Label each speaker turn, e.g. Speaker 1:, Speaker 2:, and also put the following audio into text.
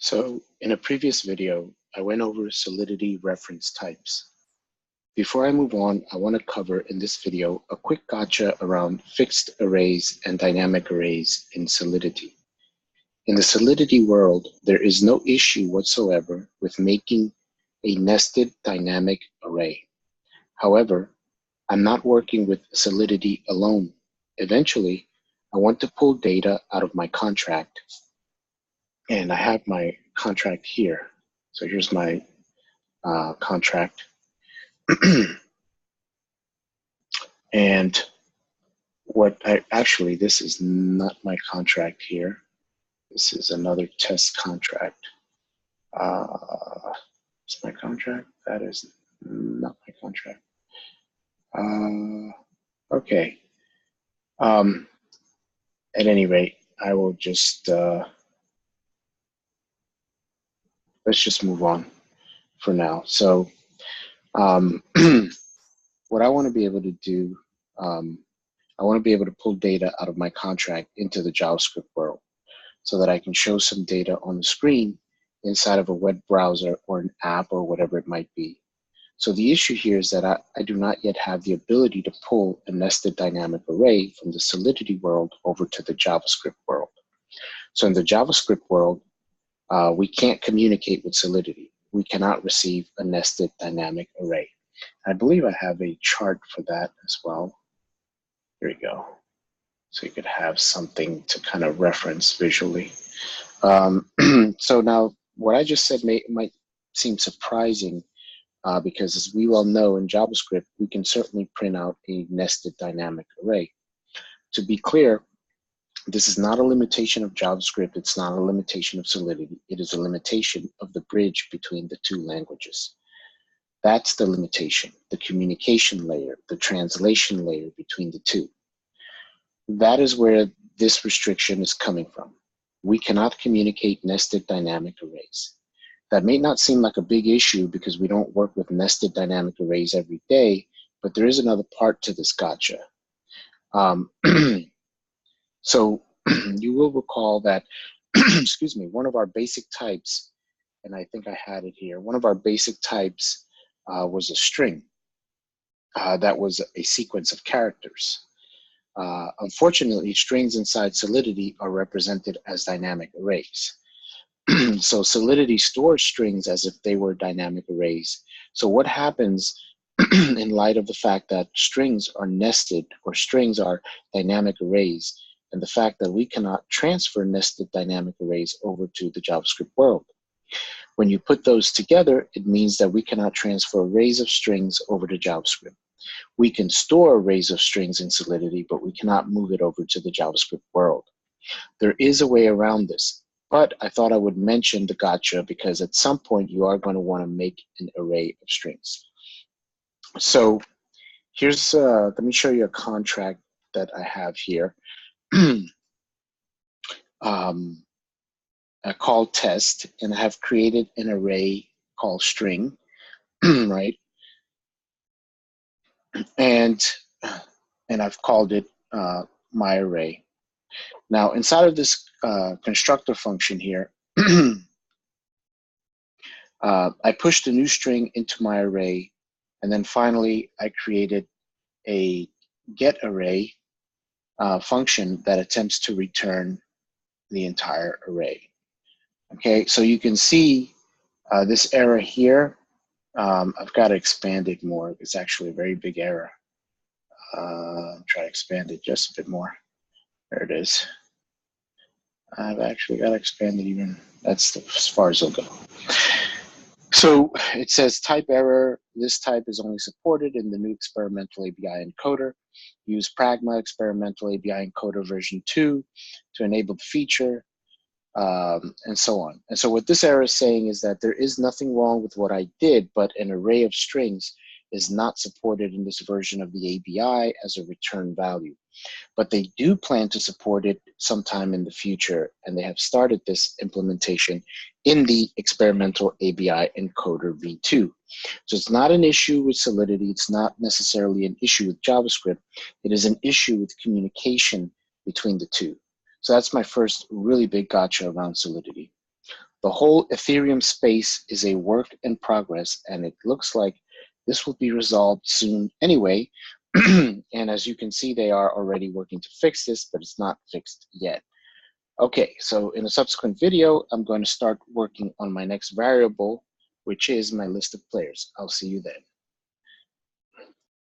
Speaker 1: So in a previous video, I went over Solidity reference types. Before I move on, I want to cover in this video a quick gotcha around fixed arrays and dynamic arrays in Solidity. In the Solidity world, there is no issue whatsoever with making a nested dynamic array. However, I'm not working with Solidity alone. Eventually, I want to pull data out of my contract. And I have my contract here. So here's my contract. And actually, this is not my contract here. This is another test contract. It's my contract. That is not my contract. Okay. At any rate, I will just, let's just move on for now. So what I want to be able to do, I want to be able to pull data out of my contract into the JavaScript world so that I can show some data on the screen inside of a web browser or an app or whatever it might be. So the issue here is that I do not yet have the ability to pull a nested dynamic array from the Solidity world over to the JavaScript world. So in the JavaScript world, we can't communicate with Solidity. We cannot receive a nested dynamic array. I believe I have a chart for that as well. Here we go. So you could have something to kind of reference visually. So now what I just said might seem surprising because as we well know in JavaScript, we can certainly print out a nested dynamic array. To be clear, this is not a limitation of JavaScript. It's not a limitation of Solidity. It is a limitation of the bridge between the two languages. That's the limitation, the communication layer, the translation layer between the two. That is where this restriction is coming from. We cannot communicate nested dynamic arrays. That may not seem like a big issue because we don't work with nested dynamic arrays every day, but there is another part to this gotcha. So you will recall that, excuse me, one of our basic types, and I think I had it here, one of our basic types was a string. That was a sequence of characters. Unfortunately, strings inside Solidity are represented as dynamic arrays. So Solidity stores strings as if they were dynamic arrays. So what happens in light of the fact that strings are nested or strings are dynamic arrays and the fact that we cannot transfer nested dynamic arrays over to the JavaScript world? When you put those together, it means that we cannot transfer arrays of strings over to JavaScript. We can store arrays of strings in Solidity, but we cannot move it over to the JavaScript world. There is a way around this, but I thought I would mention the gotcha because at some point you are going to want to make an array of strings. So here's, let me show you a contract that I have here. Called test, and I have created an array called string, right? And I've called it my array. Now, inside of this constructor function here, I pushed a new string into my array, and then finally I created a get array function that attempts to return the entire array. Okay, so you can see this error here. I've got to expand it more. It's actually a very big error. Try to expand it just a bit more. There it is. I've actually got to expand it even. That's as far as it'll go. So it says type error. This type is only supported in the new experimental ABI encoder. Use Pragma experimental ABI encoder version 2 to enable the feature, and so on. And so what this error is saying is that there is nothing wrong with what I did, but an array of strings is not supported in this version of the ABI as a return value. But they do plan to support it sometime in the future, and they have started this implementation in the experimental ABI encoder v2. So it's not an issue with Solidity. It's not necessarily an issue with JavaScript. It is an issue with communication between the two. So that's my first really big gotcha around Solidity. The whole Ethereum space is a work in progress, and it looks like this will be resolved soon anyway. And as you can see, they are already working to fix this, but it's not fixed yet. Okay, so in a subsequent video, I'm going to start working on my next variable, which is my list of players. I'll see you then.